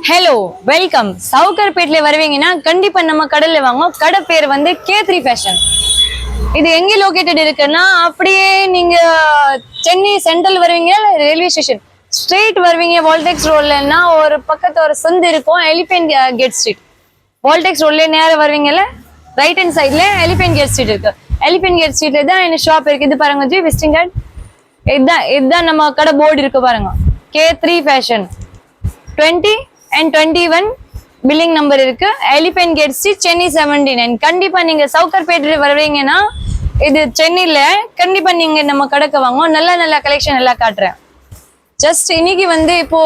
Hello welcome. சவுகர்பேட்ல வருவீங்கன்னா கண்டிப்பா நம்ம கடையில வாங்க. கடை பேர் வந்து K3 ஃபேஷன். இது எங்க லொகேட்டட் இருக்குன்னா, அப்படியே நீங்க சென்னை சென்ட்ரல் வருவீங்க, ரயில்வே ஸ்டேஷன் ஸ்ட்ரெயிட் வருவீங்க, வால்டெக்ஸ் ரோட்லன்னா ஒரு பக்கத்து ஒரு சந்து இருக்கும், எலிபென்ட் கேட் ஸ்ட்ரீட். வால்டெக்ஸ் ரோட்ல நேரம் வருவீங்கல்ல, ரைட் ஹேண்ட் சைட்ல எலிபென்ட் கேட் ஸ்ட்ரீட் இருக்கு. எலிபென்ட் கேட் ஸ்ட்ரீட்ல தான் இந்த ஷாப் இருக்கு. இது பாருங்க ஜி, விசிட்டிங் கார்டு. இதுதான் நம்ம கடை போர்டு இருக்கு பாருங்க, K3 fashion. 20 and 21 billing number இருக்கு. Elephant gate street, Chennai 79. கண்டிப்பா நீங்க சவுகர்பேட்ல வருவீங்கன்னா, இது சென்னையில கண்டிப்பா நீங்க நம்ம கடைக்கு வாங்க. நல்ல நல்ல கலெக்ஷன் எல்லாம் காட்டுறேன். ஜஸ்ட் இன்னைக்கு வந்து இப்போ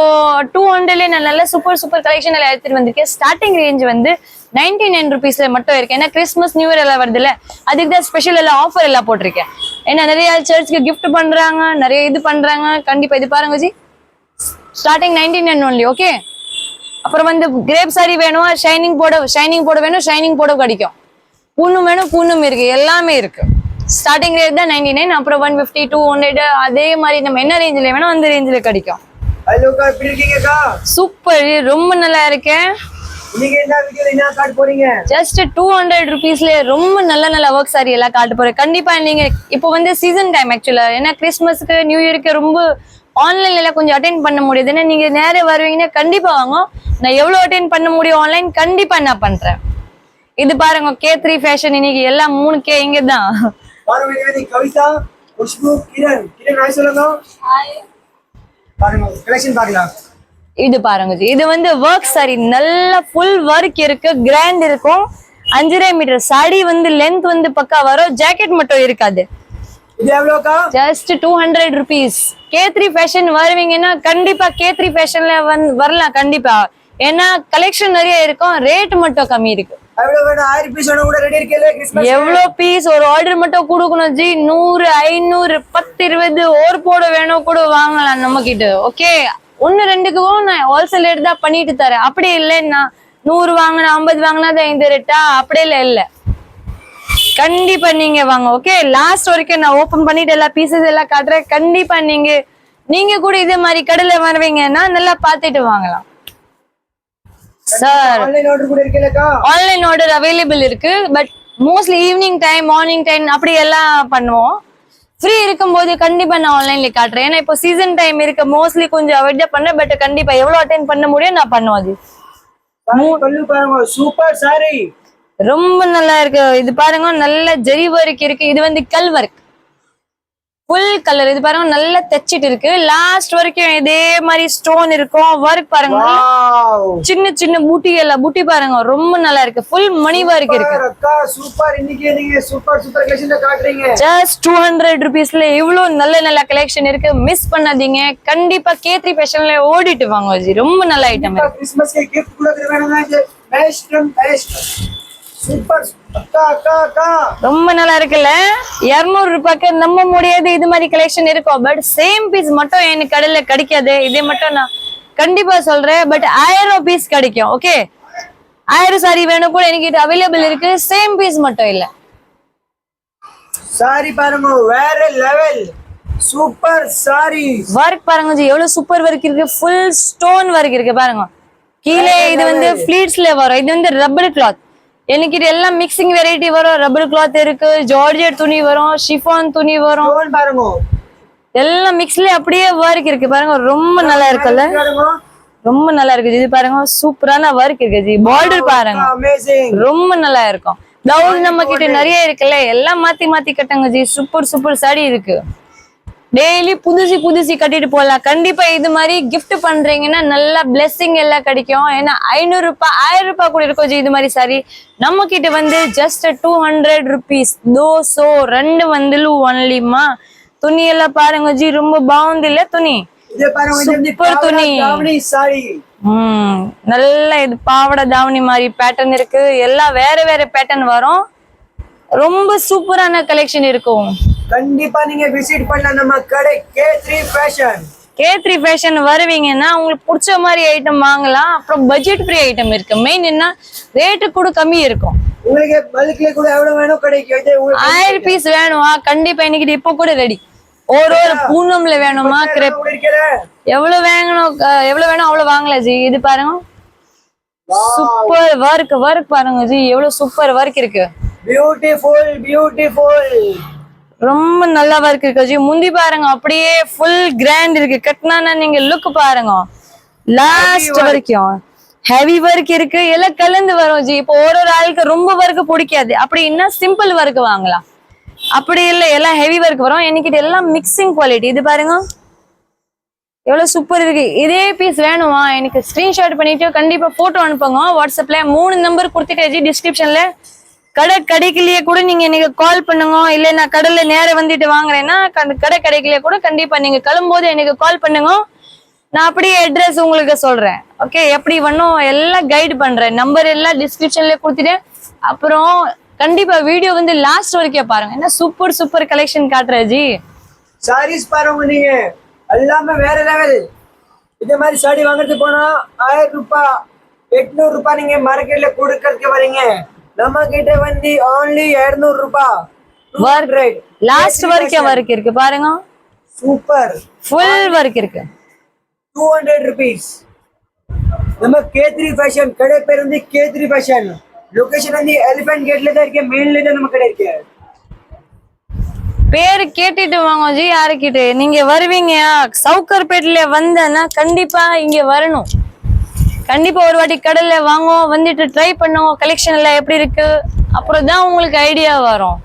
200ல நல்ல சூப்பர் கலெக்ஷன் எல்லாம் எடுத்துட்டு வந்திருக்கேன். ஸ்டார்டிங் ரேஞ்ச் வந்து 99 ருபீஸ்ல மட்டும் இருக்கு. ஏன்னா கிறிஸ்மஸ் நியூ இயர் எல்லாம் வருது இல்ல, அதுக்கு தான் ஸ்பெஷல் எல்லாம் ஆஃபர் எல்லாம் போட்டிருக்கேன். ஏன்னா நிறைய சர்ச்சுக்கு கிஃப்ட் பண்றாங்க, நிறைய இது பண்றாங்க. கண்டிப்பா இது பாருங்க ஜி, ஸ்டார்டிங் 99 ஒன்லி. ஓகே, அப்புறம் வந்து கிரேப் சாரி வேணும், ஷைனிங் போட வேணும், ஷைனிங் போட கிடைக்கும். பூணும் வேணும், பூணும் இருக்கு, எல்லாமே இருக்கு. ஸ்டார்டிங் ரேட் தான் 99. அப்புறம் 150, 200 அதே மாதிரி நம்ம என்ன ரேஞ்சில் வேணும் அந்த ரேஞ்சில் கிடைக்கும். சூப்பர், ரொம்ப நல்லா இருக்கேன். ஜஸ்ட் 200 ருபீஸ்ல ரொம்ப நல்ல ஒர்க் சாரி எல்லாம் காட்ட போறேன். கண்டிப்பா நீங்க இப்போ வந்து சீசன் டைம் ஆக்சுவலா, ஏன்னா கிறிஸ்மஸ்க்கு நியூ இயருக்கு ரொம்ப ஆன்லைன்ல எல்லாம் கொஞ்சம் அட்டென்ட் பண்ண முடியுது. ஏன்னா நீங்க நேரே வருவீங்கன்னா கண்டிப்பா வாங்க. நான் எவ்வளவு அட்டென்ட் பண்ண முடியும் ஆன்லைன் கண்டிப்பா நான் பண்றேன். இது பாருங்க K3 ஃபேஷன். இன்னைக்கு எல்லாம் 3K இங்க தான். கவிதா, குஷ்பு, கிரண் ஹாய் சொல்லுங்க. பாருங்க கலெக்ஷன் பார்க்கலாம். இது பாருங்க ஜி, இது வந்து ஒர்க் சாரி, நல்ல ஃபுல் ஒர்க் இருக்கு, கிராண்ட் இருக்கும். 5.5 மீட்டர் சாரி வந்து லென்த் வந்து பக்கா வரும், ஜாக்கெட் மட்டும் இருக்காது. இது எவ்வளவுக்கா? Just 200 rupees. K3 ஃபேஷன் வருவீங்கன்னா கண்டிப்பா K3 ஃபேஷன்ல வரலாம் கண்டிப்பா. ஏன்னா கலெக்ஷன் நிறைய இருக்கும், ரேட் மட்டும் கம்மி இருக்கு. எவ்வளவு பீஸ் ஒரு ஆர்டர் மட்டும் கொடுக்கணும் ஜி, 100, 500, 10, 20 ஒரு போட வேணும் கூட வாங்கலாம் நம்ம கிட்ட. ஓகே, 1, 2க்கும் நான் ஹோல்சேல் ரேட் தான் பண்ணிட்டு தரேன். அப்படி இல்லைன்னா 100 வாங்கினா 50 வாங்கினா தான் இந்த ரேட்டா, அப்படியே இல்ல. கண்டிப்பா நீங்க வாங்க. ஓகே, லாஸ்ட் வரைக்கும் நான் ஓபன் பண்ணிட்டு எல்லா பீசஸ் எல்லாம் காட்டுறேன். கண்டிப்பா நீங்க கூட இதே மாதிரி கடையில வருவீங்கன்னா நல்லா பாத்துட்டு வாங்கலாம். சார் ஆன்லைன் ஆர்டர் அவைலபிள் இருக்கு. But mostly evening time, morning time அப்படி எல்லாம் பண்ணுவோம். ஃப்ரீ இருக்கும்போது கண்டிப்பா நான் ஆன்லைன்ல காட்டுறேன். ஏன்னா இப்போ சீசன் டைம் இருக்கு, மோஸ்ட்லி கொஞ்சம் அவாய்ட் தான் பண்றேன். பட் கண்டிப்பா எவ்வளவு அட்டென்ட் பண்ண முடியும் நான் பண்ணுவேன். அது சூப்பர் சாரி, ரொம்ப நல்லா இருக்கு. இது பாருங்க, நல்ல ஜெரி ஒர்க் இருக்கு. இது வந்து கல் ஒர்க், ஃபுல் கலர். இது பாருங்க நல்லா தச்சிட்டு இருக்கு. லாஸ்ட் வரைக்கும் இதே மாதிரி ஸ்டோன் இருக்கும். ஒர்க் பாருங்க, சின்ன பூட்டி எல்லாம் பூட்டி பாருங்க, ரொம்ப நல்லா இருக்கு. ஃபுல் மணி ஒர்க் இருக்கு. சூப்பர், இன்னைக்கு நீங்க சூப்பர் கலெக்ஷன் காட்டுறீங்க. ஜஸ்ட் 200 ருபீஸ்ல இவ்வளவு நல்ல கலெக்ஷன் இருக்கு. மிஸ் பண்ணாதீங்க. கண்டிப்பா K3 ஃபேஷன்ல ஓடிட்டு வாங்க ஜி, ரொம்ப நல்ல ஐட்டம். கிறிஸ்மஸ்க்கு கிஃப்ட் கொடுக்க வேணும்னா பெஸ்ட். சூப்பர் ரொம்ப நல்லா இருக்குல்ல. 200 ரூபாய்க்கு நம்ப முடியாது இது மாதிரி கலெக்ஷன் இருக்கும். பட் சேம் பீஸ் மட்டும் எனக்கு கடையில கிடைக்காது. இதே மட்டும் நான் கண்டிப்பா சொல்றேன். பட் 1000 பீஸ் கிடைக்கும். ஓகே, 1000 சாரி வேணும் கூட எனக்கு அவைலபிள் இருக்கு. சேம் பீஸ் மட்டும் இல்ல. சாரி பாருங்க, வேற லெவல் சூப்பர் சாரி. ஒர்க் பாருங்க ஜி, எவ்வளவு சூப்பர் ஒர்க் இருக்கு. ஃபுல் ஸ்டோன் ஒர்க் இருக்கு பாருங்க. கீழே இது வந்து ஃபிளீட்ஸ்ல வரும். இது வந்து ரப்பர் கிளாத். எனக்கு இது எல்லாம் மிக்சிங் வெரைட்டி வரும். ரப்பர் கிளாத் இருக்கு, ஜார்ஜெட் துணி வரும், ஷிஃபான் துணி வரும். பாருங்க எல்லாம் மிக்ஸ்ல அப்படியே ஒர்க் இருக்கு பாருங்க, ரொம்ப நல்லா இருக்குல்ல. ரொம்ப நல்லா இருக்கு. இது பாருங்க, சூப்பரான ஒர்க் இருக்கு ஜி. பார்டர் பாருங்க, ரொம்ப நல்லா இருக்கும். பிளவுஸ் நம்ம கிட்ட நிறைய இருக்குல்ல, எல்லாம் மாத்தி கட்டுங்க ஜி. சூப்பர் சாரி இருக்கு. டெய்லி புதுசி கட்டிட்டு போகலாம். கண்டிப்பா இது மாதிரி கிஃப்ட் பண்றீங்கன்னா நல்லா பிளெஸிங் எல்லாம் கிடைக்கும். ஏன்னா 500 ரூபாய் 1000 ரூபாய் கூட இருக்கும் ஜி இது மாதிரி சாரி. நம்ம கிட்ட வந்து ஜஸ்ட் 200 ருபீஸ். 200 வந்துலு ஒன்லிமா. துணி எல்லாம் பாருங்க ஜி, ரொம்ப பாவுந்தில்ல துணி, சூப்பர் துணி. நல்ல இது பாவடை தாவணி மாதிரி பேட்டர்ன் இருக்கு. எல்லாம் வேற பேட்டர்ன் வரும். ரொம்ப சூப்பரான கலெக்ஷன் இருக்கும். கண்டிப்பா நீங்க விசிட் பண்ணலாம் நம்ம கடை K3 ஃபேஷன் வருவீங்கன்னா உங்களுக்கு பிடிச்ச மாதிரி ஐட்டம் வாங்கலாம். அப்புறம் பட்ஜெட் ஃப்ரீ ஐட்டம் இருக்கு. மெயின் என்ன, ரேட்டு கூட கம்மி இருக்கும். உங்களுக்கு பல்க்ல கூட எவ்வளவு வேணும் கிடைக்கும். 1000 பீஸ் வேணுமா கண்டிப்பா இன்னைக்கு இப்ப கூட ரெடி. ஒரு பூனம்ல வேணுமா, கிரெப் எவ்வளவு வேணும் அவ்வளவு வாங்கலாம் ஜி. இது பாருங்க, சூப்பர் ஒர்க் பாருங்க ஜி, எவ்வளவு சூப்பர் ஒர்க் இருக்கு. பியூட்டிஃபுல். ரொம்ப நல்லா ஒர்க் இருக்கு ஜி. முந்தி பாருங்க அப்படியே ஃபுல் கிராண்ட் இருக்கு. கட்டினா நீங்க லுக் பாருங்க லாஸ்ட் வரைக்கும் ஹெவி ஒர்க் இருக்கு. எல்லாம் கலந்து வரும் ஜி. இப்போ ஒரு ஆளுக்கு ரொம்ப ஒர்க் பிடிக்காது அப்படின்னா சிம்பிள் ஒர்க் வாங்கலாம். அப்படி இல்லை, எல்லாம் ஹெவி ஒர்க் வரும். என்கிட்ட எல்லாம் மிக்சிங் குவாலிட்டி. இது பாருங்க எவ்வளவு சூப்பர் இருக்கு. இதே பீஸ் வேணுமா எனக்கு ஸ்கிரீன்ஷாட் பண்ணிட்டு கண்டிப்பா போட்டோ அனுப்புங்க. வாட்ஸ்அப்ல 3 நம்பர் கொடுத்துட்டு டிஸ்கிரிப்ஷன்ல. கடை கிடைக்கலையே கூட நீங்க எனக்கு கால் பண்ணுங்க. இல்ல நான் கடையில நேரம் வந்துட்டு வாங்குறேன்னா கடை கிடைக்கலையே கூட கண்டிப்பா நீங்க கிளம்பும்போது எனக்கு கால் பண்ணுங்க. நான் அப்படியே அட்ரஸ் உங்களுக்கு சொல்றேன். ஓகே, எப்படி வேணும் எல்லாம் கைடு பண்றேன். நம்பர் எல்லாம் டிஸ்கிரிப்ஷன்ல கொடுத்துட்டேன். அப்புறம் கண்டிப்பா வீடியோ வந்து லாஸ்ட் வரைக்கும் பாருங்க. என்ன சூப்பர் கலெக்ஷன் காட்டுறேன் ஜி. சாரீஸ் பாருங்க, நீங்க எல்லாமே வேற லெவல். இதே மாதிரி சாரி வாங்குறது போனா 1000 ரூபாய் 800 ரூபாய் நீங்க மார்க்கெட்ல கொடுக்கறதுக்கு வரீங்க. நம்ம கிட்ட வந்து only 200 ரூபாய். லாஸ்ட் வரைக்கும் ஒர்க் இருக்கு பாருங்க. சூப்பர் ஃபுல் ஒர்க் இருக்கு. 200 rupees. நம்ம K3 ஃபேஷன் கடை பேர் வந்து K3 ஃபேஷன். லொகேஷன் வந்து எலிஃபென்ட் கேட்ல தான் இருக்கு. மெயின்ல தான் நம்ம கடை இருக்கு. பேரு கேட்டுட்டு வாங்க ஜி. யாருக்கிட்ட நீங்க வருவீங்க சவுக்கர்பேட்ல வந்தேன்னா கண்டிப்பா இங்க வரணும். கண்டிப்பா ஒரு வாட்டி கடையில வாங்க, வந்துட்டு ட்ரை பண்ணுங்க கலெக்ஷன் எல்லாம் எப்படி இருக்கு. அப்புறம் தான் உங்களுக்கு ஐடியா வரும்.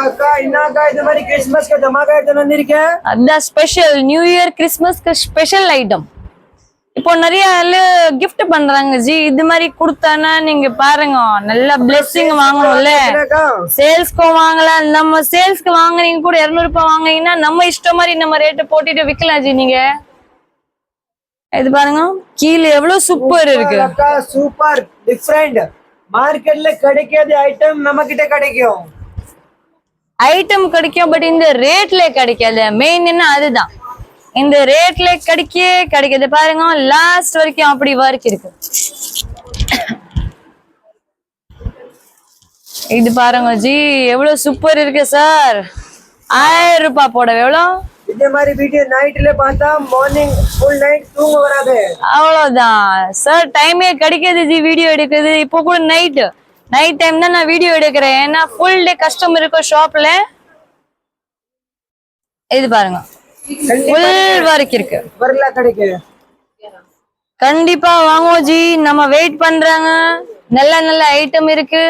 அக்கா என்னக்கா இது மாதிரி கிறிஸ்மஸ்க்கு தமாகா எடுத்து வந்திருக்கேன். அதான் ஸ்பெஷல் நியூ இயர் கிறிஸ்மஸ்க்கு ஸ்பெஷல் ஐட்டம். இப்போ நிறைய கிஃப்ட் பண்றாங்க ஜி. இது மாதிரி கொடுத்தானா நீங்க பாருங்க நல்ல பிளெஸிங் வாங்கணும்ல. சேல்ஸ்க்கும் வாங்கலாம். நம்ம சேல்ஸ்க்கு வாங்குறீங்க கூட 200 ரூபாய் வாங்குனீங்கன்னா நம்ம இஷ்டம் மாதிரி நம்ம ரேட்டு போட்டுட்டு விற்கலாம் ஜி. நீங்க இது பாருங்க கீழே எவ்வளவு சூப்பர் இருக்கு. Super different. மார்க்கெட்ல கிடைக்காத ஐட்டம் நம்ம கிட்ட கிடைக்கும். ஐட்டம் கிடைக்கும், பட் இந்த ரேட்ல கிடைக்காது. மெயின் என்ன அதுதான், இந்த ரேட்ல கிடைக்காது பாருங்க. லாஸ்ட் வரைக்கும் அப்படி ஒர்க் இருக்கு. இது பாருங்க ஜி எவ்வளவு சூப்பர் இருக்கு சார். 1000 ரூபாய் போட எவ்வளவு. இந்த மாதிரி வீடியோ நைட்ல பார்த்தா மார்னிங் ஃபுல் நைட் தூங்க வராது. அவ்வளவுதான் சார். டைமே கிடைக்காது ஜி வீடியோ எடுக்குது. இப்போ கூட நைட் டைம் தான் நான் வீடியோ எடுக்கிறேன். ஏன்னா ஃபுல் டே கஸ்டமர் இருக்கும் ஷாப்ல. இது பாருங்க ஃபுல் ஒர்க் இருக்கு. வரல கிடைக்கு. கண்டிப்பா வாங்குவோம் ஜி. நம்ம வெயிட் பண்றாங்க. நல்ல ஐட்டம் இருக்கு.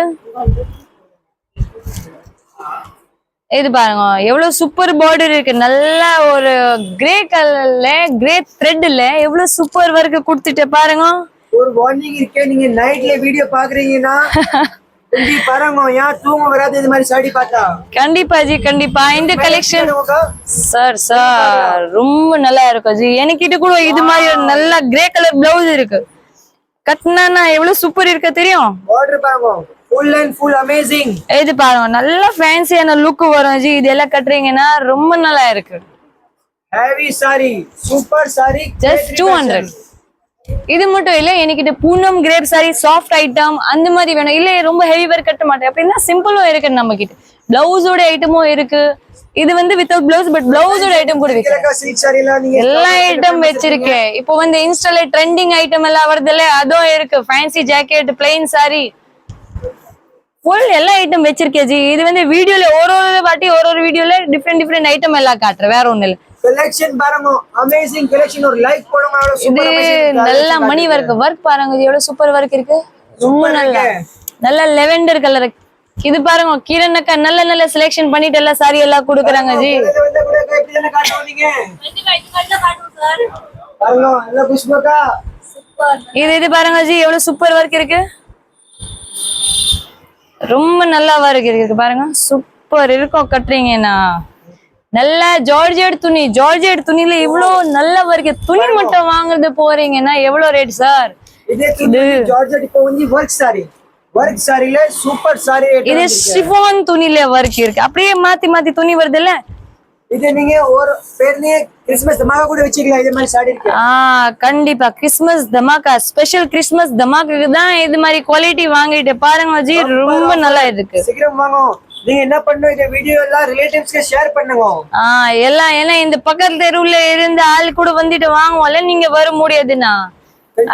இது பாருங்க எவ்வளவு சூப்பர் பார்டர் இருக்கு. நல்ல ஒரு கிரே கலர்ல கிரே த்ரெட்ல எவ்வளவு சூப்பர் ஒர்க் கொடுத்துட்டு பாருங்க. ஒரு வார்னிங் இருக்கே, நீங்க நைட்ல வீடியோ பாக்குறீங்கன்னா பாருங்க ஏன் தூங்க வராது இது மாதிரி சாடி பார்த்தா. கண்டிப்பா ஜி கண்டிப்பா. இந்த கலெக்ஷன் சார் ரொம்ப நல்லா இருக்கும் ஜி. என்கிட்ட கூட இது மாதிரி ஒரு நல்ல கிரே கலர் பிளவுஸ் இருக்கு. கட்டினா எவ்வளவு சூப்பர் இருக்கு தெரியும். பார்டர் பாருங்க ஃபுல் அண்ட் ஃபுல் அமேசிங். இது பாருங்க நல்ல ஃபேன்சியான லுக் வரும் ஜி. இதெல்லாம் கட்டுறீங்கன்னா ரொம்ப நல்லா இருக்கு. Heavy sari super sari just 200. இது மட்டும் இல்ல, என்கிட்ட Poonam crepe sari soft item அந்த மாதிரி வேணும். இல்ல ரொம்ப ஹெவி ஒர்க் கட்ட மாட்டேன் அப்படின்னா சிம்பிளும் இருக்கு நம்ம கிட்ட. பிளவுஸோட ஐட்டமும் இருக்கு. இது வந்து வித்தவுட் பிளவுஸ், பட் பிளவுஸோட ஐட்டம் கூட இருக்கு. எல்லா ஐட்டம் வச்சிருக்கேன். இப்போ வந்து இன்ஸ்டால ட்ரெண்டிங் ஐட்டம் எல்லாம் வருதுல்ல, அதுவும் இருக்கு. Fancy jacket, plain sorry, full எல்லா ஐட்டம் வச்சிருக்கேன் ஜி. இது வந்து வீடியோல ஒரு வாட்டி ஒரு வீடியோல டிஃப்ரெண்ட் ஐட்டம் எல்லாம் காட்டுறேன். வேற ஒண்ணு இல்ல. கலெக்ஷன் பாருங்க அமேசிங் கலெக்ஷன். ஒரு லைக் போடுங்க. இது நல்ல மணி ஒர்க் பாருங்க எவ்வளவு சூப்பர் ஒர்க் இருக்கு. ரொம்ப நல்ல லெவெண்டர் கலர். இது பாருங்க கிரணக்கா நல்ல செலக்ஷன் பண்ணிட்டு எல்லாம் சாரி எல்லாம் கொடுக்குறாங்க ஜி. இது பாருங்க ஜி எவ்வளவு சூப்பர் ஒர்க் இருக்கு. ரொம்ப நல்லா ஒர்க் இருக்கு பாருங்க. சூப்பர் இருக்கும் கட்டுறீங்கன்னா. நல்ல ஜார்ஜெட் துணியில இவ்வளவு நல்ல ஒர்க். துணி மட்டும் வாங்குறது போறீங்கன்னா எவ்வளவு ரேட் சார்? இது ஜார்ஜெட் இப்போ வந்து ஒர்க் சாரில சூப்பர் சாரி. இது ஷிஃபான் துணியில ஒர்க் இருக்கு. அப்படியே மாத்தி துணி வருது இல்ல. இது நீங்க ஒரு பேர்லயே கிறிஸ்மஸ் தமாகா கூட வச்சிக்கலாம். இது மாதிரி சாரி இருக்கு. கண்டிப்பா கிறிஸ்மஸ் தமாகா ஸ்பெஷல் கிறிஸ்மஸ் தமாகாக்கு தான் இது மாதிரி குவாலிட்டி வாங்கிட்டு பாருங்க ஜி. ரொம்ப நல்லா இருக்கு. சீக்கிரம் வாங்க. நீங்க என்ன பண்ணணும், இந்த வீடியோ எல்லாம் ரிலேட்டிவ்ஸ்க்கு ஷேர் பண்ணுங்க. எல்லாம் ஏன்னா இந்த பக்கத்து தெருவுல இருந்து ஆள் கூட வந்துட்டு வாங்குவோம்ல, நீங்க வர முடியாதுன்னா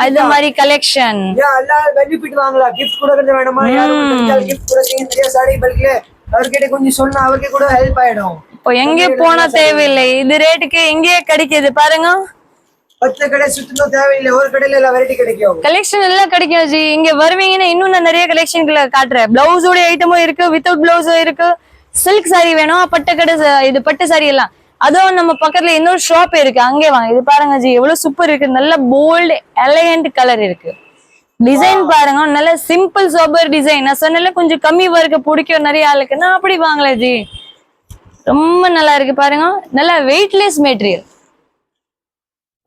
அது மாதிரி கலெக்ஷன். ஏன் எல்லாம் பெனிஃபிட் வாங்கலாம். கிஃப்ட் கொடுக்கறது வேணுமா, யாரும் தெரிஞ்சால் கிஃப்ட் கொடுத்தீங்க நிறைய சாடி பல்க்ல அவர்கிட்ட கொஞ்சம் சொன்னா அவருக்கு கூட ஹெல்ப் ஆயிடும். இப்போ எங்கே போனா தேவையில்லை, இது ரேட்டுக்கு எங்கேயே கிடைக்குது பாருங்க. 10 கடை சுத்தணும் தேவையில்லை, ஒரு கடையில எல்லாம் வெரைட்டி கிடைக்கும். கலெக்ஷன் எல்லாம் கிடைக்கும் ஜி. இங்க வருவீங்கன்னா இன்னும் நான் நிறைய கலெக்ஷன்களை காட்டுறேன். பிளவுஸோட ஐட்டமும் இருக்கு, வித்தவுட் பிளவுஸும் இருக்கு. சில்க் சாரி வேணும், பட்டு கடை இது பட்டு சாரி எல்லாம். அதுவும் நம்ம பக்கத்துல இன்னொரு ஷாப் இருக்கு, அங்கே வாங்க. இது பாருங்க ஜி, எவ்வளவு சூப்பர் இருக்கு. நல்ல போல்டு எலகண்ட் கலர் இருக்கு. டிசைன் பாருங்க, நல்ல சிம்பிள் சோபர் டிசைன். நான் சொன்னல கொஞ்சம் கம்மி ஒர்க்கு பிடிக்கும் நிறைய ஆளுக்குன்னா அப்படி வாங்கல ஜி. ரொம்ப நல்லா இருக்கு பாருங்க. நல்ல வெயிட்லெஸ் மெட்டீரியல்.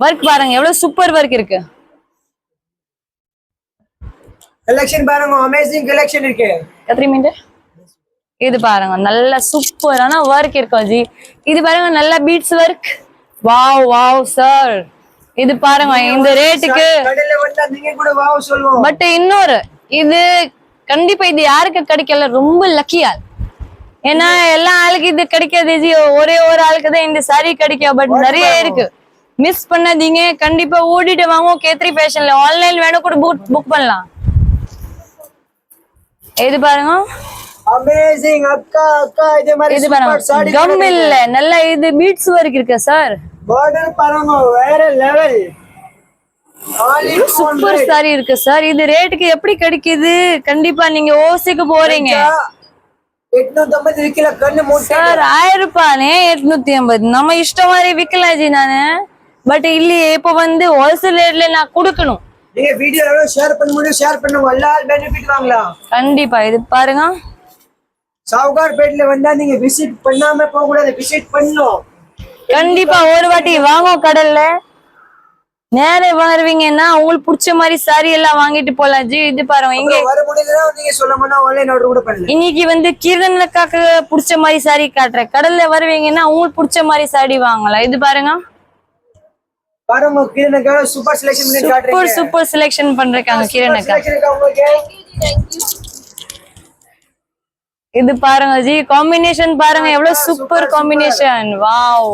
ஒர்க் பாருங்க எவ்வளவு சூப்பர் ஒர்க் இருக்கு. கலெக்ஷன் பாருங்க, அமேசிங் கலெக்ஷன் இருக்கு. எத்தனை மினிட் இது பாருங்க, நல்ல சூப்பரான ஒர்க் இருக்கும் ஜி. இது பாருங்க நல்ல beads work. Wow wow sir, இது பாருங்க இந்த ரேட்டுக்கு. கடையில வந்தா நீங்க கூட வாவ் சொல்லுவோம். பட் இன்னொரு இது கண்டிப்பா இது யாருக்கு கிடைக்கல, ரொம்ப லக்கியா. ஏன்னா எல்லா ஆளுக்கு இது கிடைக்காது ஜி, ஒரே ஒரு ஆளுக்கு தான் இந்த சாரி கிடைக்கும். பட் நிறைய இருக்கு, மிஸ் பண்ணாதீங்க. கண்டிப்பா ஓடிட்டு வாங்க. K3 ஃபேஷன்ல ஆன்லைன் வேணும் கூட புக் பண்ணலாம். இது பாருங்க அமேசிங் அக்கா அக்கா, இதே மாதிரி இது சூப்பர் பாருங்க சாடி கம் இல்ல, நல்ல இது பீட்ஸ் ஒர்க் இருக்கு சார். பார்டர் பாருங்க வேற லெவல். சூப்பர் சாரி இருக்கு சார். இது ரேட்டுக்கு எப்படி கிடைக்குது? கண்டிப்பா நீங்க ஓசிக்கு போறீங்க 850 விக்கல கண்ணு மூட்டை சார். 1000 ரூபானே 850 நம்ம இஷ்டம் மாதிரி விக்கலாம் ஜி நானு. பட் இல்லையே, இப்ப வந்து ஹோல்சேல் ரேட்ல நான் கொடுக்கணும். நீங்க வீடியோல ஷேர் பண்ண முடியும், ஷேர் பண்ணுங்க, எல்லா பெனிஃபிட் வாங்கலாம் கண்டிப்பா. இது பாருங்க சாவுகார் பேட்ல வந்தா நீங்க விசிட் பண்ணாம போக கூடாது, விசிட் பண்ணணும். கண்டிப்பா ஒரு வாட்டி வாங்க. கடல்ல நேரே வருவீங்கன்னா உங்களுக்கு பிடிச்ச மாதிரி சாரி எல்லாம் வாங்கிட்டு போலாம் ஜி. இது பாருங்க இங்க வர முடியலன்னா நீங்க சொல்லணும்னா ஆன்லைன் ஆர்டர் கூட பண்ணலாம். இன்னைக்கு வந்து கிரணக்காக்கு பிடிச்ச மாதிரி சாரி காட்டுறேன். கடல்ல வருவீங்கன்னா உங்களுக்கு பிடிச்ச மாதிரி சாரி வாங்கலாம். இது பாருங்க பாருங்க, கிரணக்கா சூப்பர் செலக்ஷன் பண்ணி காட்டுறீங்க. சூப்பர் செலக்ஷன் பண்றாங்க கிரணக்கா. இது பாருங்க ஜி, காம்பினேஷன் பாருங்க எவ்வளவு சூப்பர் காம்பினேஷன். வாவ்,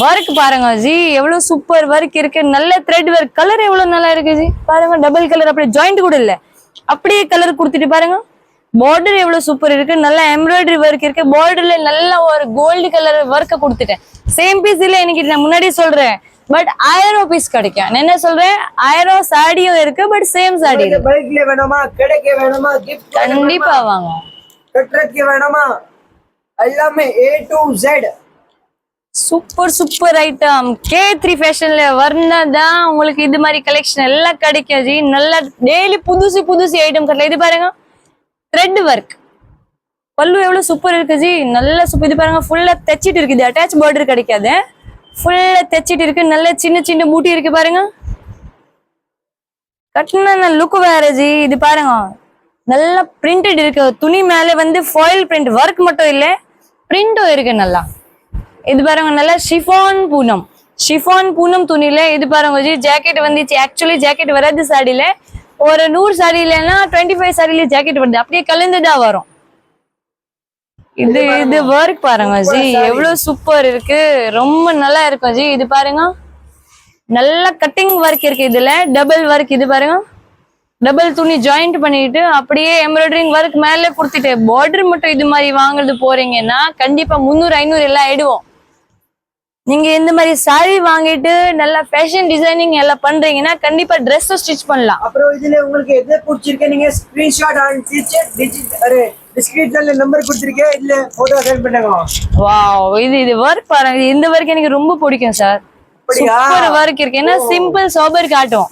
ஒர்க் பாருங்க ஜி எவ்வளவு சூப்பர் ஒர்க் இருக்கு. நல்ல த்ரெட் ஒர்க். கலர் எவ்வளவு நல்லா இருக்கு ஜி. பாருங்க டபுள் கலர், அப்படியே ஜாயிண்ட் கூட இல்ல, அப்படியே கலர் கொடுத்துட்டு பாருங்க. பார்டர் எவ்வளவு சூப்பர் இருக்கு. நல்ல எம்ப்ராய்டரி ஒர்க் இருக்கு. பார்டர்ல நல்ல ஒரு கோல்டு கலர் ஒர்க்க கொடுத்துட்டேன். சேம் பீஸ் இல்ல எனக்கு, நான் முன்னாடி சொல்றேன். பட் 1000 பீஸ் கிடைக்கும். நான் என்ன சொல்றேன், 1000 சாடியும் இருக்கு. பட் சேம் சாடி பைக்ல வேணுமா, கடைக்கு வேணுமா, கிஃப்ட் கண்டிப்பா வாங்க. கட்ரக்கு வேணுமா, எல்லாமே A to Z super super item. K3 ஃபேஷன்ல வரணும்தான் உங்களுக்கு இது மாதிரி கலெக்ஷன் எல்லாம் கிடைக்கும் ஜி. நல்ல டெய்லி புதுசு புதுசு ஐட்டம் கட்டல. இது பாருங்க த்ரெட் ஒர்க். பல்லு எவ்வளவு சூப்பர் இருக்கு ஜி, நல்ல சூப்பர். இது பாருங்க ஃபுல்லா தைச்சிட்டு இருக்கு. இது அட்டாச் பார்டர் கிடைக்காது, ஃபுல்லா தைச்சிட்டு இருக்கு. நல்ல சின்ன சின்ன மூட்டி இருக்கு பாருங்க. கட்டின லுக் வேற ஜி. இது பாருங்க நல்லா பிரிண்டட் இருக்கு. துணி மேல வந்து ஃபாயில் பிரிண்ட் ஒர்க் மட்டும் இல்ல, பிரிண்டும் இருக்கு நல்லா. இது பாருங்க நல்லா ஷிஃபான் பூனம். ஷிஃபான் பூனம் துணியில இது பாருங்க ஜி. ஜாக்கெட் வந்துச்சு. ஆக்சுவலி ஜாக்கெட் வராது சாடியில. ஒரு 100 சாரியிலன்னா 25 சாரியில ஜாக்கெட் வருது, அப்படியே கலந்துதான் வரும். இது ஒர்க் பாருங்க ஜி எவ்வளவு சூப்பர் இருக்கு. ரொம்ப நல்லா இருக்கும் ஜி. இது பாருங்க நல்ல கட்டிங் ஒர்க் இருக்கு. இதுல டபுள் ஒர்க். இது பாருங்க டபுள் துணி ஜாயிண்ட் பண்ணிட்டு அப்படியே எம்ப்ராய்டரிங் ஒர்க் மேல கொடுத்துட்டு பார்டர் மட்டும் இது மாதிரி வாங்குறது போறீங்கன்னா கண்டிப்பா 300-500 எல்லாம் ஆயிடுவோம். நீங்க இந்த மாதிரி சாரி வாங்கிட்டு நல்ல ஃபேஷன் டிசைனிங் எல்லாம் பண்றீங்கன்னா கண்டிப்பா Dress ஸ்டிச் பண்ணலாம். அப்புறம் இதுல உங்களுக்கு எது பிடிச்சிருக்கு நீங்க ஸ்கிரீன்ஷாட் அனுப்பிச்சு டிஸ்கிரிப்ஷன்ல நம்பர் கொடுத்திருக்கேன், இல்ல போட்டோ சென்ட் பண்ணுங்க. வாவ், இது ஒர்க் பாருங்க. இந்த ஒர்க் எனக்கு ரொம்ப பிடிக்கும் சார். சூப்பர் ஒர்க் இருக்கு. ஏன்னா சிம்பிள் சோபர் காட்டும்.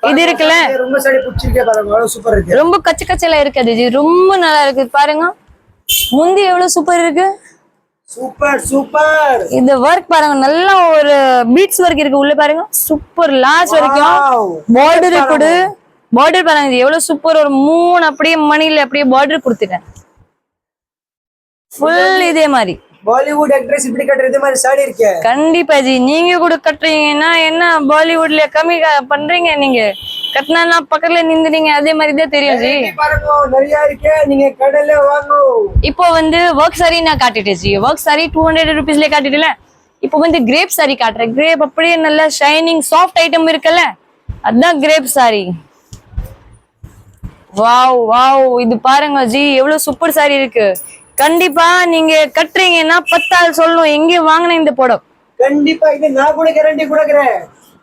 இது இருக்குல்ல ரொம்ப சாரி பிடிச்சிருக்கே பாருங்க, அவ்வளவு சூப்பர் இருக்கு. ரொம்ப கச்ச கச்சல இருக்காது இது, ரொம்ப நல்லா இருக்கு பாருங்க. முந்தி எவ்வளவு சூப்பர் இருக்கு. Super super. இந்த ஒர்க் பாருங்க, நல்ல ஒரு பீட்ஸ் ஒர்க் இருக்கு உள்ள பாருங்க. சூப்பர் லாஸ்ட் வரைக்கும் பார்டர் கூட. பார்டர் பாருங்க எவ்வளவு சூப்பர். ஒரு 3 அப்படியே மணில அப்படியே பார்டர் கொடுத்துட்டேன் ஃபுல். இதே மாதிரி பாலிவுட் ஆக்ட்ரஸ் இப்படி கட்டுறது மாதிரி சாடி இருக்கு. கண்டிப்பா ஜி, நீங்க கூட கட்டுறீங்கன்னா என்ன பாலிவுட்ல கம்மி பண்றீங்க. நீங்க கட்டினா பக்கத்துல நின்றுறீங்க, அதே மாதிரி தான் தெரியும் ஜி. பாருங்க நிறைய இருக்கு, நீங்க கடையில வாங்க. இப்போ வந்து ஒர்க் சாரி நான் காட்டிட்டேன் ஜி. Work sorry 200 ருபீஸ்ல காட்டிட்டல. இப்போ வந்து கிரேப் சாரி காட்டுறேன். கிரேப் அப்படியே நல்லா ஷைனிங் சாஃப்ட் ஐட்டம் இருக்குல்ல, அதான் கிரேப் சாரி. வாவ் வாவ், இது பாருங்க ஜி எவ்வளவு சூப்பர் சாரி இருக்கு. கண்டிப்பா நீங்க கட்டுறீங்கன்னா 10 ஆள் சொல்லணும் எங்க வாங்கின இந்த புடவை. கண்டிப்பா இது நான் கூட கேரண்டி கொடுக்குறேன்.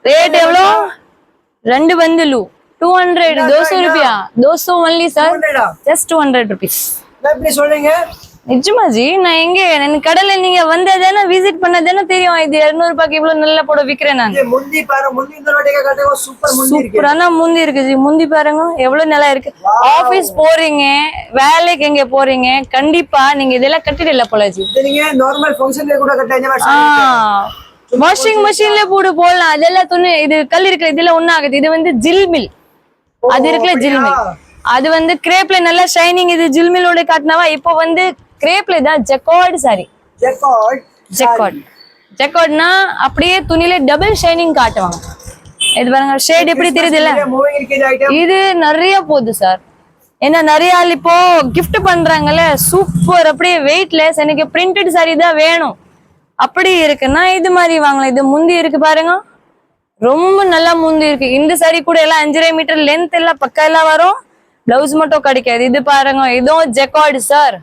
ரேட் எவ்வளோ? 2 பண்டிலு 200. 200 रुपया 200 only sir, just 200 rupees. நான் எப்படி சொல்றீங்க? நிஜமா ஜி, நான் எங்க எனக்கு கடல்ல நீங்க வந்ததேனா விசிட் பண்ணதேனா தெரியும். இது 200 ரூபாய்க்கு இவ்வளவு நல்ல புடவை விக்கிறேன் நான். இது முந்தி பாரு, முந்தி இந்த வாட்டிக்கு காட்டுங்க, சூப்பர் முந்தி இருக்கு. சூப்பரான முந்தி இருக்கு ஜி. முந்தி பாருங்க எவ்வளவு நல்லா இருக்கு. ஆபீஸ் போறீங்க, வேலைக்கு எங்க போறீங்க, கண்டிப்பா நீங்க இதெல்லாம் கட்டிடல போல ஜி. இது நீங்க நார்மல் ஃபங்க்ஷன்ல கூட கட்டலாம். மாதிரி வாஷிங் மெஷின்ல போடு போடலாம். அதெல்லாம் துணி இது கல் இருக்குல, இதெல்லாம் ஒண்ணு ஆகுது. இது வந்து ஜில்மில், அது இருக்குல்ல ஜில்மில், அது வந்து கிரேப்ல நல்லா ஷைனிங். இது ஜில்மிலோட காட்டினவா. இப்போ வந்து கிரேப்ல தான் ஜெக்கார்ட் சாரி. ஜெக்கார்ட்னா அப்படியே துணியில டபுள் ஷைனிங் காட்டுவாங்க. இது பாருங்க ஷேட் எப்படி தெரியுது இல்ல. இது நிறைய போகுது சார். ஏன்னா நிறைய ஆள் இப்போ கிஃப்ட் பண்றாங்கல்ல, சூப்பர் அப்படியே வெயிட்லெஸ். எனக்கு பிரிண்டட் சாரி தான் வேணும் அப்படி இருக்குன்னா இது மாதிரி வாங்கலாம். இது முந்தி இருக்கு பாருங்க, ரொம்ப நல்லா முந்தி இருக்கு. இந்த சாரி கூட எல்லாம் 5.5 மீட்டர் லென்த் எல்லாம் பக்கா எல்லாம் வரும். பிளவுஸ் மட்டும் கிடைக்காது. இது பாருங்க, இதுவும் ஜெக்கார்டு சார்.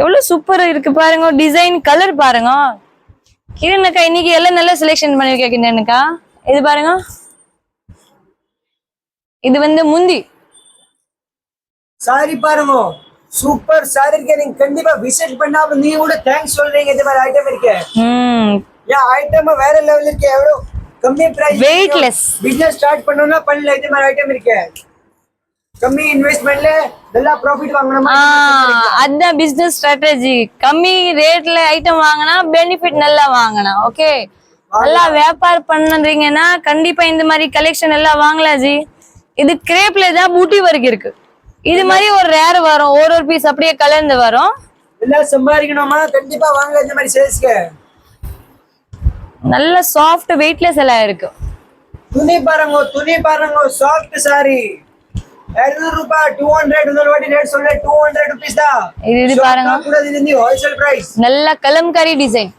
எவ்வளவு சூப்பரா இருக்கு பாருங்க. டிசைன் கலர் பாருங்க. கிரணக்கா இன்னைக்கு எல்லாம் நல்லா செலெக்ஷன் பண்ணிருக்கேன் கிரணக்கா. இது பாருங்க, இது வந்து முந்தி சாரி பாருங்க, சூப்பர் சாரி இருக்கு. நீங்க கண்டிப்பா விசிட் பண்ணா நீங்க கூட தேங்க்ஸ் சொல்றீங்க. இது மாதிரி ஐட்டம் இருக்கு. ஐட்டம் வேற லெவல் இருக்கு. எவ்வளவு கம்மி பிரைஸ், வெயிட்லெஸ். பிசினஸ் ஸ்டார்ட் பண்ணனும்னா பண்ணல. இது மாதிரி ஐட்டம் இருக்கு. கம்மி இன்வெஸ்ட்மென்ட்ல நல்லா ப்ராஃபிட் வாங்கணுமா, அதான் பிசினஸ் ஸ்ட்ராட்டஜி. கம்மி ரேட்ல ஐட்டம் வாங்கினா பெனிஃபிட் நல்லா வாங்கணும். ஓகே, நல்லா வியாபாரம் பண்றீங்கன்னா கண்டிப்பா இந்த மாதிரி கலெக்ஷன் எல்லாம் வாங்கலாம் ஜி. இது கிரேப்ல தான் பூட்டி வரைக்கும் இருக்கு. இது மாதிரி ஒரு ரேர் வரும், ஒரு பீஸ் அப்படியே கலந்து வரும். எல்லாம் சம்பாதிக்கணுமா கண்டிப்பா வாங்க. இந்த மாதிரி சேல்ஸ்க்கு நல்ல சாஃப்ட் வெயிட்லெஸ் எல்லாம் இருக்கு. துணி பாருங்க சாஃப்ட் சாரி 200 ரூபாய் 200. இந்த வாட்டி ரேட் சொல்ல 200 rupees தான். இது பாருங்க கூட இது ஹோல்சேல் பிரைஸ். நல்ல கலம்காரி டிசைன்.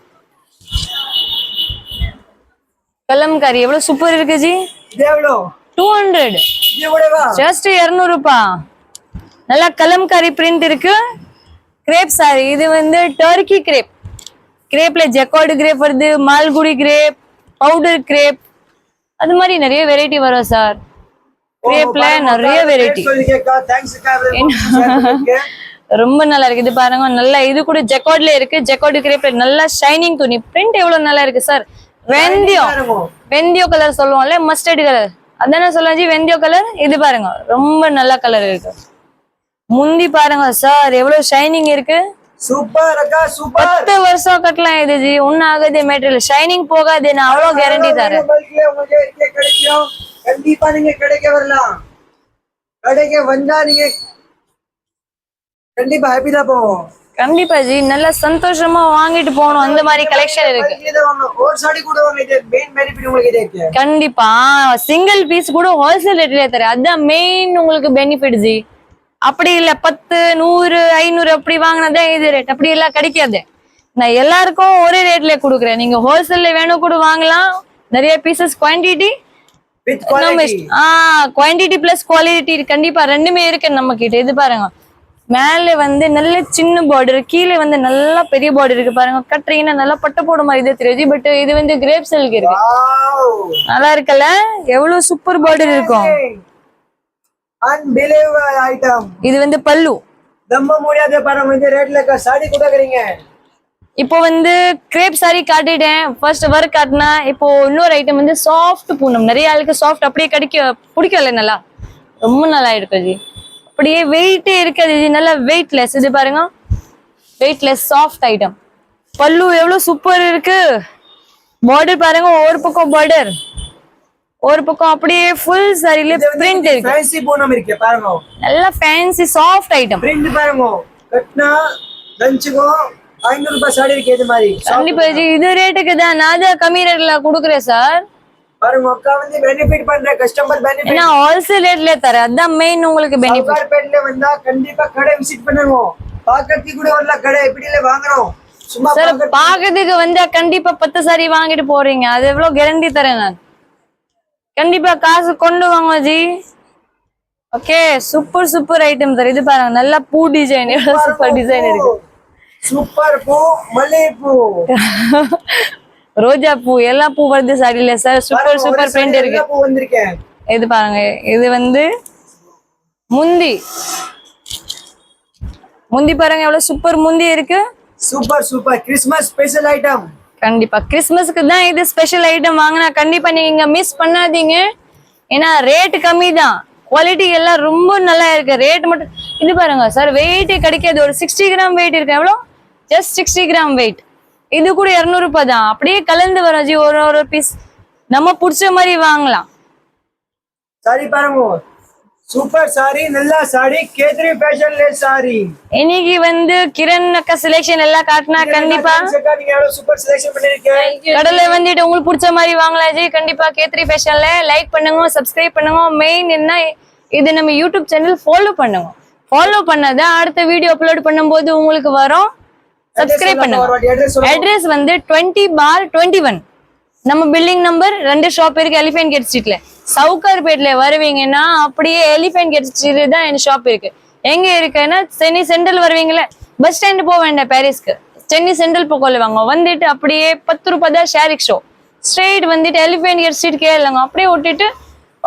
கலம்காரி எவ்வளவு சூப்பர் இருக்கு ஜி. இது எவ்வளவு? 200. இது எவ்வளவா? ஜஸ்ட் 200 ரூபாய். நல்ல கலம்காரி பிரிண்ட் இருக்கு. கிரேப் சாரி. இது வந்து டர்க்கி கிரேப். கிரேப்ல ஜெக்கார்டு கிரேப் வருது, மால்குடி கிரேப், பவுடர் கிரேப், அது மாதிரி நிறைய வெரைட்டி வரும் சார். கிரேப்ல நிறைய வெரைட்டி. ரொம்ப நல்லா இருக்கு. இது பாருங்க, நல்லா இது கூட ஜெக்கார்ட்ல இருக்கு. ஜெக்கார்டு கிரேப்ல நல்லா ஷைனிங் துணி. பிரிண்ட் எவ்வளவு நல்லா இருக்கு சார். வெந்தியோ கலர் சொல்லுவோம்ல, மஸ்டர்ட் கலர், அதானே சொல்லி வெந்தியோ கலர். இது பாருங்க ரொம்ப நல்ல கலர் இருக்கு. முந்தி பாருங்க சார் எவ்வளவு ஷைனிங் இருக்கு. சூப்பர் அக்கா, சூப்பர். 10 வருஷம் கட்டலாம் இது ஜி. ஒன்னும் ஆகாது, மெட்டீரியல் ஷைனிங் போகாது. நான் அவ்வளவு கேரண்டி தரேன். கண்டிப்பா நீங்க கடைக்கு வரலாம். கடைக்கு வந்தா நீங்க கண்டிப்பா ஹாப்பி தான் போவோம். கண்டிப்பா ஜி, நல்ல சந்தோஷமா வாங்கிட்டு போகணும். அந்த மாதிரி கலெக்ஷன் இருக்கு. ஒரு சாரி கூட வாங்க. இது மெயின் பெனிஃபிட் உங்களுக்கு இது இருக்கு. கண்டிப்பா சிங்கிள் பீஸ் கூட ஹோல்சேல் ரேட்லயே தரேன். அதான் மெயின் உங்களுக்கு பெனிஃபிட் ஜி. அப்படி இல்ல 10, 100, 500 அப்படி வாங்கினதே இது ரேட். அப்படி எல்லாம் கிடைக்காது. நான் எல்லாருக்கும் ஒரே ரேட்ல கொடுக்குறேன். நீங்க ஹோல்சேல்ல வேணும் கூட வாங்கலாம். நிறைய pieces quantity quantity plus quality கண்டிப்பா ரெண்டுமே இருக்கு நம்ம கிட்ட. இது பாருங்க, மேல வந்து நல்ல சின்ன பார்டர், கீழே வந்து நல்லா பெரிய பார்டர் இருக்கு பாருங்க. கட்டுறீங்கன்னா நல்லா பட்டு போட மாதிரி இது தெரியுது. பட் இது வந்து கிரேப் சில்க் இருக்கு. நல்லா இருக்குல்ல, எவ்வளவு சூப்பர் பார்டர் இருக்கும். Unbelievable item. இது வந்து பல்லு. நம்ம முடியாத பாருங்க. இந்த ரேட்ல சாரி கொடுக்குறீங்க. இப்போ வந்து கிரேப் சாரி காட்டிட்டேன், ஃபர்ஸ்ட் ஒர்க் காட்டினா. இப்போ இன்னொரு ஐட்டம் வந்து சாஃப்ட் பூனம். நிறைய ஆளுக்கு சாஃப்ட் அப்படியே பிடிக்கல, நல்லா ரொம்ப நல்லா இருக்கு ஜி. அப்படியே வெயிட்டே இருக்காது ஜி, நல்லா வெயிட்லெஸ். இது பாருங்க, வெயிட்லெஸ் சாஃப்ட் ஐட்டம். பல்லு எவ்வளவு சூப்பர் இருக்கு. பார்டர் பாருங்க, ஒரு பக்கம் பார்டர், ஒரு பக்கம் அப்படியே ஃபுல் சாரில பிரிண்ட் இருக்கு. ஃபேன்சி பூனம் இருக்கு பாருங்க. நல்ல ஃபேன்சி சாஃப்ட் ஐட்டம். பிரிண்ட் பாருங்க. கட்னா லஞ்சுக்கு 500 ரூபாய் சாரி இருக்கு. இது மாதிரி கண்டிப்பா ஜி. இது ரேட்டுக்கு தான் நான் தான் கம்மி ரேட்ல கொடுக்குறேன் சார். பாருங்க அக்கா வந்து பெனிஃபிட் பண்ற கஸ்டமர் பெனிஃபிட். நான் ஹோல்சேல் ரேட்ல தரேன். அதான் மெயின் உங்களுக்கு பெனிஃபிட். சவுகார்பேட்ல வந்தா கண்டிப்பா கடை விசிட் பண்ணுங்க. பாக்கறதுக்கு கூட வரல கடை எப்படில வாங்குறோம். சும்மா சார் பாக்குறதுக்கு வந்தா கண்டிப்பா 10 சாரி வாங்கிட்டு போறீங்க, அது எவ்வளவு கேரண்டி தரேன் நான். கண்டிப்பா காசு கொண்டு வாங்க G. Okay, super super item sir. இது பாருங்க, நல்லா பூ டிசைன், சூப்பர் டிசைன் இருக்கு. சூப்பர் பூ, மல்லிகைப்பூ, ரோஜா பூ, எல்லா பூ வருது சாரில சார். சூப்பர் சூப்பர் பிரிண்ட் இருக்கு. பூ வந்திருக்கேன். இது பாருங்க, இது வந்து முந்தி. முந்தி பாருங்க எவ்வளவு சூப்பர் முந்தி இருக்கு. Super super Christmas special item. கண்டிப்பா கிறிஸ்மஸ்க்கு தான் இது ஸ்பெஷல் ஐட்டம் வாங்கினா கண்டிப்பா நீங்க மிஸ் பண்ணாதீங்க. ஏன்னா ரேட் கம்மி தான், குவாலிட்டி எல்லாம் ரொம்ப நல்லா இருக்கு. ரேட் மட்டும் இது பாருங்க சார், வெயிட் கிடைக்காது. ஒரு 60 கிராம் வெயிட் இருக்கு. எவ்வளோ? Just 60 gram wait. இது கூட 200 ரூபாய் தான். அப்படியே கலந்து வரும் ஜி. ஒரு பீஸ் நம்ம பிடிச்ச மாதிரி வாங்கலாம். சாரி பாருங்க, சூப்பர் சாரி, நல்ல சாரி, K3 ஃபேஷன்ல சாரி. இன்னைக்கு வந்து கிரண் அக்கா செலெக்ஷன் எல்லாம் காட்டினா கண்டிப்பா நீங்க எவ்வளவு சூப்பர் செலக்ஷன் பண்ணிருக்கீங்க. கடலை வந்துட்டு உங்களுக்கு பிடிச்ச மாதிரி வாங்கலாம் ஜி. கண்டிப்பா K3 ஃபேஷன்ல லைக் பண்ணுங்க, சப்ஸ்கிரைப் பண்ணுங்க. மெயின் என்ன, இது நம்ம யூடியூப் சேனல் ஃபாலோ பண்ணுங்க. ஃபாலோ பண்ணாதான் அடுத்த வீடியோ அப்லோட் பண்ணும்போது உங்களுக்கு வரும். சப்ஸ்கிரைப் பண்ணுங்க. அட்ரஸ் வந்து 20/21 நம்ம பில்டிங் நம்பர் 2 ஷாப் இருக்கு எலிஃபென்ட் கேட் ஸ்ட்ரீட்ல. சவுகார்பேட்ல வருவீங்கன்னா அப்படியே எலிஃபென்ட் கேட் ஸ்ட்ரீட் தான் என் ஷாப் இருக்கு. எங்க இருக்குன்னா சென்னை சென்ட்ரல் வருவீங்களே, பஸ் ஸ்டாண்ட் போக வேண்டாம் பாரிஸ்க்கு, சென்னை சென்ட்ரல் போகல வாங்க. வந்துட்டு அப்படியே 10 ரூபாய் தான் ஷேரிக் ஷோ ஸ்ட்ரெயிட் வந்துட்டு எலிஃபென்ட் கேட் ஸ்ட்ரீட் கேளுங்க. அப்படியே விட்டுட்டு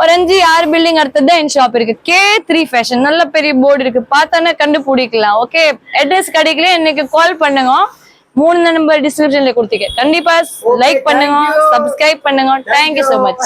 ஒரு 5-6 பில்டிங் அடுத்தது தான் என் ஷாப் இருக்கு. K3 ஃபேஷன் நல்ல பெரிய போர்டு இருக்கு, பார்த்தானே கண்டுபிடிக்கலாம். ஓகே, அட்ரஸ் கிடைக்கல எனக்கு கால் பண்ணுங்க. 3 நம்பர் டிஸ்கிரிப்ஷன்ல கொடுத்துருக்கேன். கண்டிப்பா லைக் பண்ணுங்க, சப்ஸ்கிரைப் பண்ணுங்க. Thank you so much.